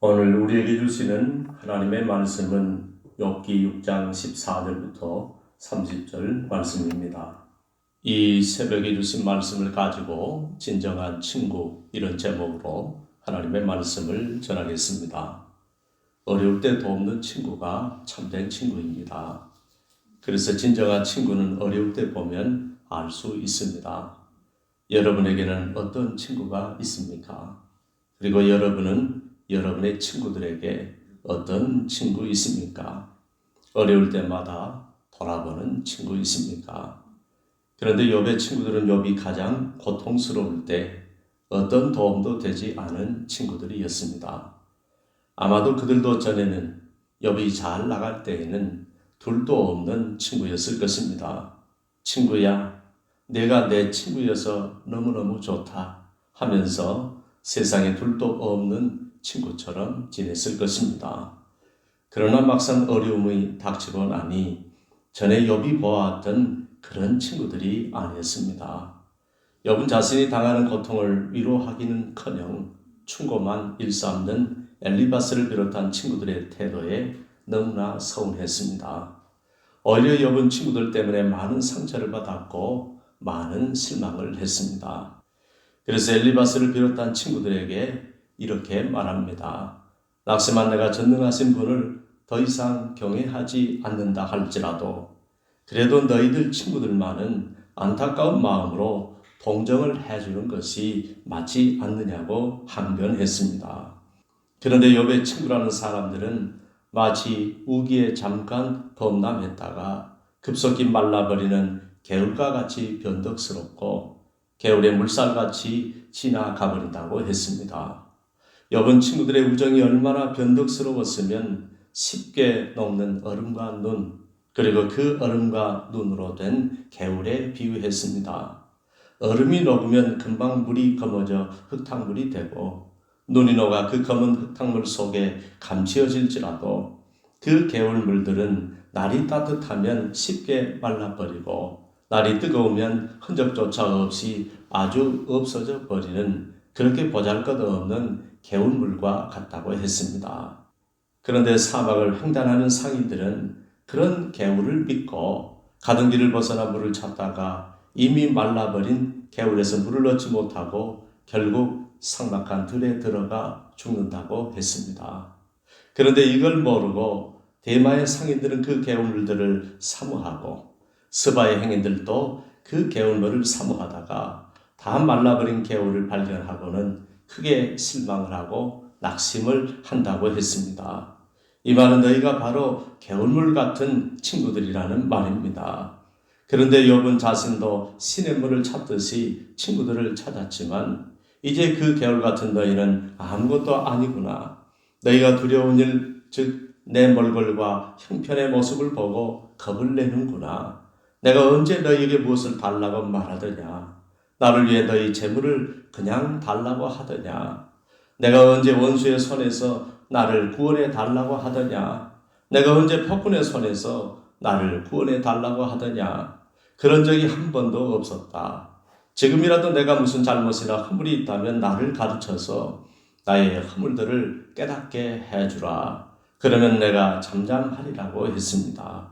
오늘 우리에게 주시는 하나님의 말씀은 욥기 6장 14절부터 30절 말씀입니다. 이 새벽에 주신 말씀을 가지고 진정한 친구, 이런 제목으로 하나님의 말씀을 전하겠습니다. 어려울 때 돕는 친구가 참된 친구입니다. 그래서 진정한 친구는 어려울 때 보면 알 수 있습니다. 여러분에게는 어떤 친구가 있습니까? 그리고 여러분은 여러분의 친구들에게 어떤 친구 있습니까? 어려울 때마다 돌아보는 친구 있습니까? 그런데 욥의 친구들은 욥이 가장 고통스러울 때 어떤 도움도 되지 않은 친구들이었습니다. 아마도 그들도 전에는 욥이 잘 나갈 때에는 둘도 없는 친구였을 것입니다. 친구야, 내가 내 친구여서 너무너무 좋다 하면서 세상에 둘도 없는 친구처럼 지냈을 것입니다. 그러나 막상 어려움이 닥치고 나니 전에 욥이 보았던 그런 친구들이 아니었습니다. 욥은 자신이 당하는 고통을 위로하기는커녕 충고만 일삼는 엘리바스를 비롯한 친구들의 태도에 너무나 서운했습니다. 오히려 욥은 친구들 때문에 많은 상처를 받았고 많은 실망을 했습니다. 그래서 엘리바스를 비롯한 친구들에게 이렇게 말합니다. 낙심한 내가 전능하신 분을 더 이상 경외하지 않는다 할지라도 그래도 너희들 친구들만은 안타까운 마음으로 동정을 해주는 것이 맞지 않느냐고 항변했습니다. 그런데 욥의 친구라는 사람들은 마치 우기에 잠깐 범람했다가 급속히 말라버리는 개울과 같이 변덕스럽고 개울의 물살같이 지나가버린다고 했습니다. 욥은 친구들의 우정이 얼마나 변덕스러웠으면 쉽게 녹는 얼음과 눈, 그리고 그 얼음과 눈으로 된 개울에 비유했습니다. 얼음이 녹으면 금방 물이 검어져 흙탕물이 되고 눈이 녹아 그 검은 흙탕물 속에 감추어질지라도 그 개울물들은 날이 따뜻하면 쉽게 말라버리고 날이 뜨거우면 흔적조차 없이 아주 없어져 버리는 그렇게 보잘것없는 개울물과 같다고 했습니다. 그런데 사막을 횡단하는 상인들은 그런 개울을 믿고 가던 길을 벗어나 물을 찾다가 이미 말라버린 개울에서 물을 얻지 못하고 결국 삭막한 들에 들어가 죽는다고 했습니다. 그런데 이걸 모르고 대마의 상인들은 그 개울물들을 사모하고 스바의 행인들도 그 개울물을 사모하다가 다 말라버린 개울을 발견하고는 크게 실망을 하고 낙심을 한다고 했습니다. 이 말은 너희가 바로 개울물 같은 친구들이라는 말입니다. 그런데 욥은 자신도 시냇물을 찾듯이 친구들을 찾았지만 이제 그 개울 같은 너희는 아무것도 아니구나. 너희가 두려운 일, 즉 내 몰골과 형편의 모습을 보고 겁을 내는구나. 내가 언제 너희에게 무엇을 달라고 말하더냐. 나를 위해 너희 재물을 그냥 달라고 하더냐. 내가 언제 원수의 손에서 나를 구원해 달라고 하더냐. 내가 언제 폭군의 손에서 나를 구원해 달라고 하더냐. 그런 적이 한 번도 없었다. 지금이라도 내가 무슨 잘못이나 허물이 있다면 나를 가르쳐서 나의 허물들을 깨닫게 해주라. 그러면 내가 잠잠하리라고 했습니다.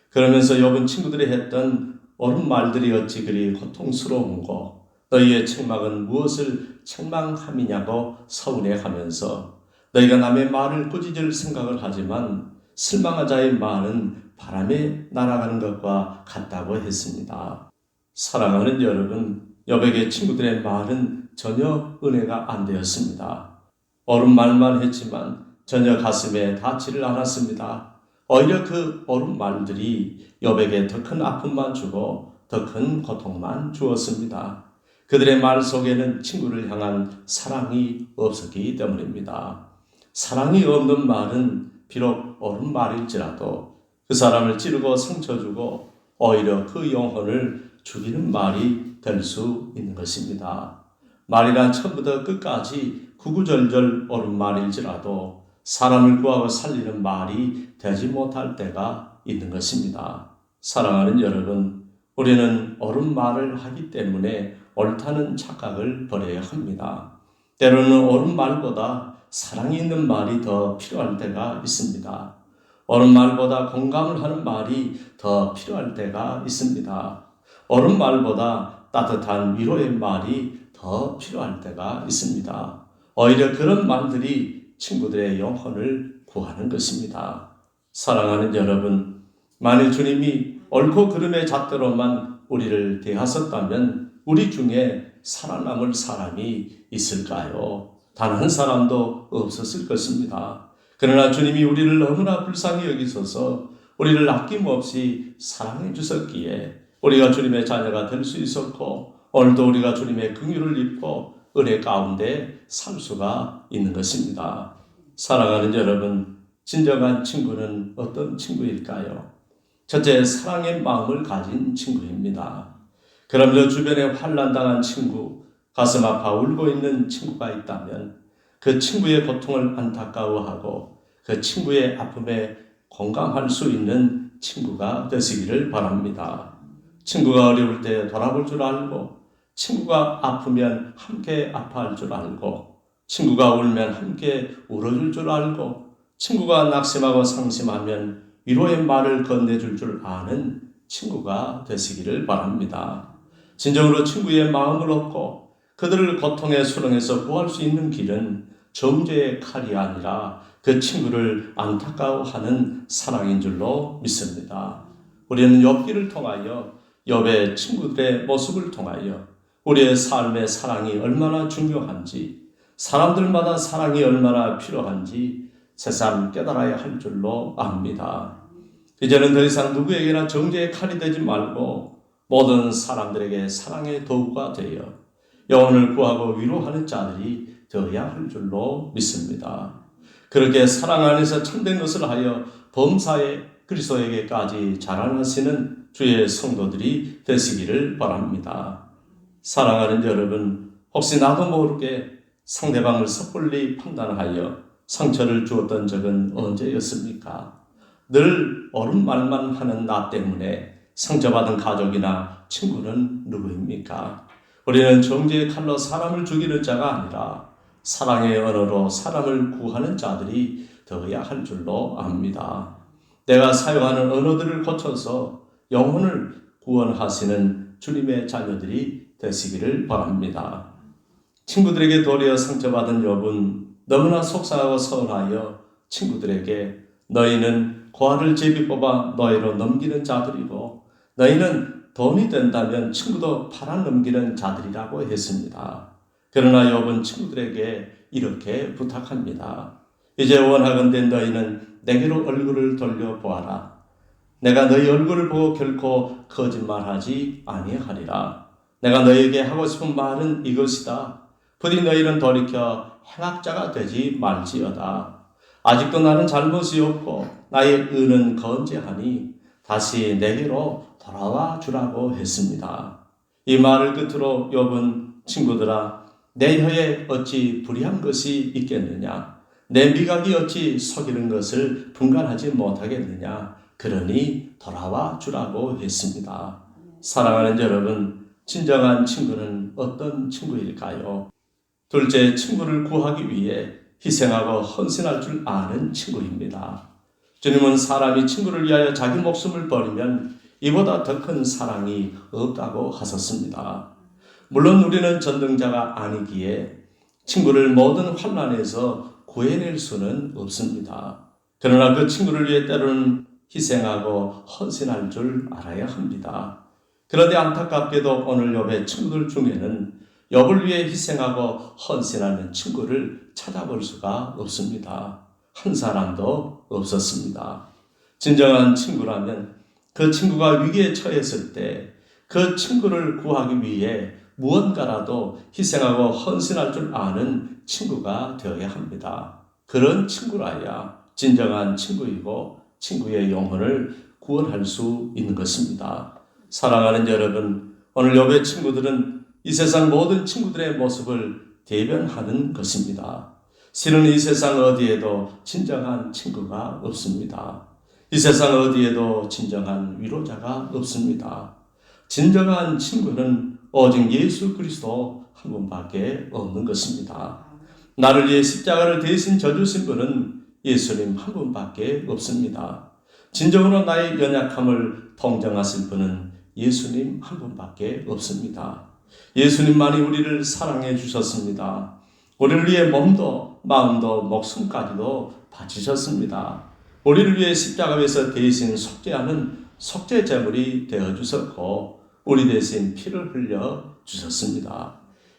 그러면서 욥은 친구들이 했던 옳은 말들이 어찌 그리 고통스러운고 너희의 책망은 무엇을 책망함이냐고 서운해하면서 너희가 남의 말을 꾸짖을 생각을 하지만 실망한 자의 말은 바람에 날아가는 것과 같다고 했습니다. 사랑하는 여러분, 욥에게 친구들의 말은 전혀 은혜가 안 되었습니다. 옳은 말만 했지만 전혀 가슴에 닿지를 않았습니다. 오히려 그 옳은 말들이 욥에게 더 큰 아픔만 주고 더 큰 고통만 주었습니다. 그들의 말 속에는 친구를 향한 사랑이 없었기 때문입니다. 사랑이 없는 말은 비록 옳은 말일지라도 그 사람을 찌르고 상처 주고 오히려 그 영혼을 죽이는 말이 될 수 있는 것입니다. 말이란 처음부터 끝까지 구구절절 옳은 말일지라도 사람을 구하고 살리는 말이 되지 못할 때가 있는 것입니다. 사랑하는 여러분, 우리는 옳은 말을 하기 때문에 옳다는 착각을 버려야 합니다. 때로는 옳은 말보다 사랑이 있는 말이 더 필요할 때가 있습니다. 옳은 말보다 공감을 하는 말이 더 필요할 때가 있습니다. 옳은 말보다 따뜻한 위로의 말이 더 필요할 때가 있습니다. 오히려 그런 말들이 친구들의 영혼을 구하는 것입니다. 사랑하는 여러분, 만일 주님이 옳고 그름의 잣대로만 우리를 대하셨다면 우리 중에 살아남을 사람이 있을까요? 단 한 사람도 없었을 것입니다. 그러나 주님이 우리를 너무나 불쌍히 여기셔서 우리를 아낌없이 사랑해 주셨기에 우리가 주님의 자녀가 될 수 있었고, 오늘도 우리가 주님의 긍휼을 입고 은혜 가운데 살 수가 있는 것입니다. 사랑하는 여러분, 진정한 친구는 어떤 친구일까요? 첫째, 사랑의 마음을 가진 친구입니다. 그러므로 주변에 환난당한 친구, 가슴 아파 울고 있는 친구가 있다면 그 친구의 고통을 안타까워하고 그 친구의 아픔에 공감할 수 있는 친구가 되시기를 바랍니다. 친구가 어려울 때 돌아볼 줄 알고, 친구가 아프면 함께 아파할 줄 알고, 친구가 울면 함께 울어줄 줄 알고, 친구가 낙심하고 상심하면 위로의 말을 건네줄 줄 아는 친구가 되시기를 바랍니다. 진정으로 친구의 마음을 얻고 그들을 고통의 수렁에서 구할 수 있는 길은 정죄의 칼이 아니라 그 친구를 안타까워하는 사랑인 줄로 믿습니다. 우리는 욥기를 통하여 욥의 친구들의 모습을 통하여 우리의 삶의 사랑이 얼마나 중요한지, 사람들마다 사랑이 얼마나 필요한지 새삼 깨달아야 할 줄로 압니다. 이제는 더 이상 누구에게나 정죄의 칼이 되지 말고 모든 사람들에게 사랑의 도구가 되어 영혼을 구하고 위로하는 자들이 되어야 할 줄로 믿습니다. 그렇게 사랑 안에서 참된 것을 하여 범사에 그리스도에게까지 자라나시는 주의 성도들이 되시기를 바랍니다. 사랑하는 여러분, 혹시 나도 모르게 상대방을 섣불리 판단하여 상처를 주었던 적은 언제였습니까? 늘 옳은 말만 하는 나 때문에 상처받은 가족이나 친구는 누구입니까? 우리는 정죄의 칼로 사람을 죽이는 자가 아니라 사랑의 언어로 사람을 구하는 자들이 되어야 할 줄로 압니다. 내가 사용하는 언어들을 고쳐서 영혼을 구원하시는 주님의 자녀들이 되시기를 바랍니다. 친구들에게 도리어 상처받은 욥은 너무나 속상하고 서운하여 친구들에게 너희는 고아를 제비 뽑아 너희로 넘기는 자들이고 너희는 돈이 된다면 친구도 팔아 넘기는 자들이라고 했습니다. 그러나 욥은 친구들에게 이렇게 부탁합니다. 이제 원하건대 너희는 내게로 얼굴을 돌려보아라. 내가 너희 얼굴을 보고 결코 거짓말하지 아니하리라. 내가 너희에게 하고 싶은 말은 이것이다. 부디 너희는 돌이켜 행악자가 되지 말지어다. 아직도 나는 잘못이 없고 나의 의는 건재하니 다시 내게로 돌아와 주라고 했습니다. 이 말을 끝으로 욥은 친구들아, 내 혀에 어찌 불의한 것이 있겠느냐? 내 미각이 어찌 속이는 것을 분간하지 못하겠느냐? 그러니 돌아와 주라고 했습니다. 사랑하는 여러분, 진정한 친구는 어떤 친구일까요? 둘째, 친구를 구하기 위해 희생하고 헌신할 줄 아는 친구입니다. 주님은 사람이 친구를 위하여 자기 목숨을 버리면 이보다 더 큰 사랑이 없다고 하셨습니다. 물론 우리는 전능자가 아니기에 친구를 모든 환난에서 구해낼 수는 없습니다. 그러나 그 친구를 위해 때로는 희생하고 헌신할 줄 알아야 합니다. 그런데 안타깝게도 오늘 욥의 친구들 중에는 욥을 위해 희생하고 헌신하는 친구를 찾아볼 수가 없습니다. 한 사람도 없었습니다. 진정한 친구라면 그 친구가 위기에 처했을 때 그 친구를 구하기 위해 무언가라도 희생하고 헌신할 줄 아는 친구가 되어야 합니다. 그런 친구라야 진정한 친구이고 친구의 영혼을 구원할 수 있는 것입니다. 사랑하는 여러분, 오늘 욥의 친구들은 이 세상 모든 친구들의 모습을 대변하는 것입니다. 실은 이 세상 어디에도 진정한 친구가 없습니다. 이 세상 어디에도 진정한 위로자가 없습니다. 진정한 친구는 오직 예수 그리스도 한 분밖에 없는 것입니다. 나를 위해 십자가를 대신 져주신 분은 예수님 한 분밖에 없습니다. 진정으로 나의 연약함을 동정하실 분은 예수님 한 분밖에 없습니다. 예수님만이 우리를 사랑해 주셨습니다. 우리를 위해 몸도 마음도 목숨까지도 바치셨습니다. 우리를 위해 십자가 위에서 대신 속죄하는 속죄 제물이 되어 주셨고 우리 대신 피를 흘려 주셨습니다.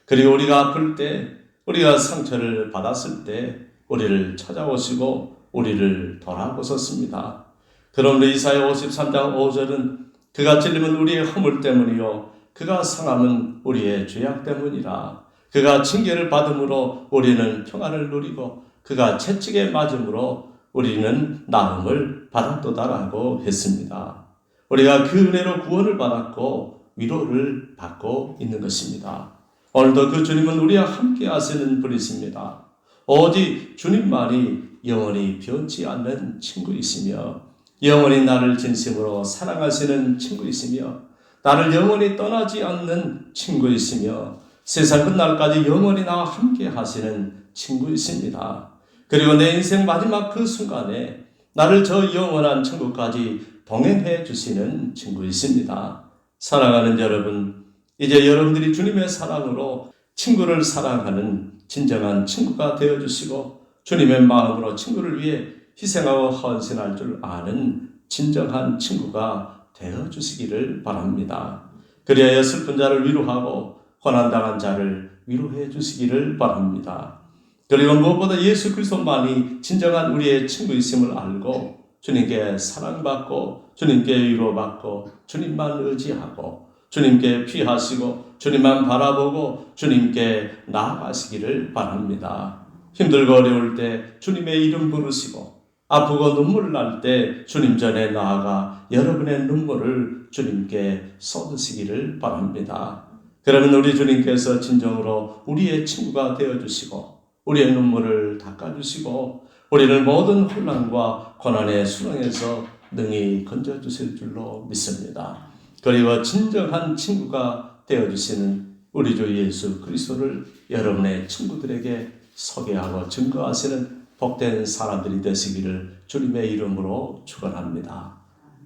그리고 우리가 아플 때, 우리가 상처를 받았을 때 우리를 찾아오시고 우리를 돌아보셨습니다. 그러므로 이사야 53장 5절은 그가 찔림은 우리의 허물 때문이요 그가 상함은 우리의 죄악 때문이라. 그가 징계를 받음으로 우리는 평안을 누리고 그가 채찍에 맞음으로 우리는 나음을 받았도다라고 했습니다. 우리가 그 은혜로 구원을 받았고 위로를 받고 있는 것입니다. 오늘도 그 주님은 우리와 함께 하시는 분이십니다. 오직 주님만이 영원히 변치 않는 친구이시며 영원히 나를 진심으로 사랑하시는 친구이시며 나를 영원히 떠나지 않는 친구이시며 세상 끝날까지 영원히 나와 함께 하시는 친구이십니다. 그리고 내 인생 마지막 그 순간에 나를 저 영원한 천국까지 동행해 주시는 친구이십니다. 사랑하는 여러분, 이제 여러분들이 주님의 사랑으로 친구를 사랑하는 진정한 친구가 되어주시고 주님의 마음으로 친구를 위해 희생하고 헌신할 줄 아는 진정한 친구가 되어주시기를 바랍니다. 그리하여 슬픈 자를 위로하고 고난당한 자를 위로해 주시기를 바랍니다. 그리고 무엇보다 예수 그리스도만이 진정한 우리의 친구이심을 알고 주님께 사랑받고 주님께 위로받고 주님만 의지하고 주님께 피하시고 주님만 바라보고 주님께 나아가시기를 바랍니다. 힘들고 어려울 때 주님의 이름 부르시고 아프고 눈물 날 때 주님 전에 나아가 여러분의 눈물을 주님께 쏟으시기를 바랍니다. 그러면 우리 주님께서 진정으로 우리의 친구가 되어주시고 우리의 눈물을 닦아주시고 우리를 모든 혼란과 고난의 수렁에서 능히 건져주실 줄로 믿습니다. 그리고 진정한 친구가 되어주시는 우리 주 예수 그리스도를 여러분의 친구들에게 소개하고 증거하시는 복된 사람들이 되시기를 주님의 이름으로 축원합니다.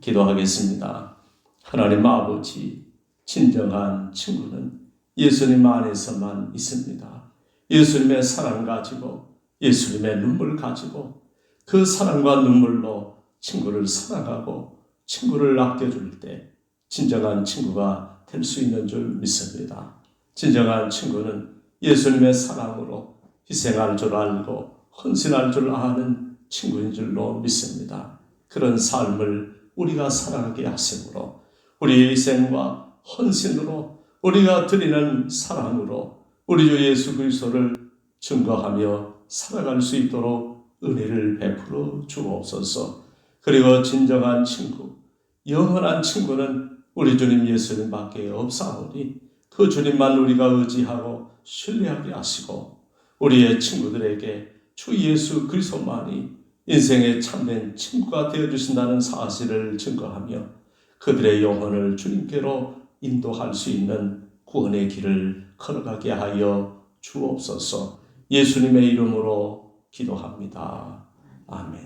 기도하겠습니다. 하나님 아버지, 진정한 친구는 예수님 안에서만 있습니다. 예수님의 사랑 가지고 예수님의 눈물 가지고 그 사랑과 눈물로 친구를 사랑하고 친구를 아껴줄 때 진정한 친구가 될 수 있는 줄 믿습니다. 진정한 친구는 예수님의 사랑으로 희생할 줄 알고 헌신할 줄 아는 친구인 줄로 믿습니다. 그런 삶을 우리가 살아가게 하심으로 우리의 희생과 헌신으로 우리가 드리는 사랑으로 우리 주 예수 그리스도를 증거하며 살아갈 수 있도록 은혜를 베풀어 주옵소서. 그리고 진정한 친구, 영원한 친구는 우리 주님 예수님밖에 없사오니 그 주님만 우리가 의지하고 신뢰하게 하시고 우리의 친구들에게 주 예수 그리스도만이 인생의 참된 친구가 되어주신다는 사실을 증거하며 그들의 영혼을 주님께로 인도할 수 있는 구원의 길을 걸어가게 하여 주옵소서. 예수님의 이름으로 기도합니다. 아멘.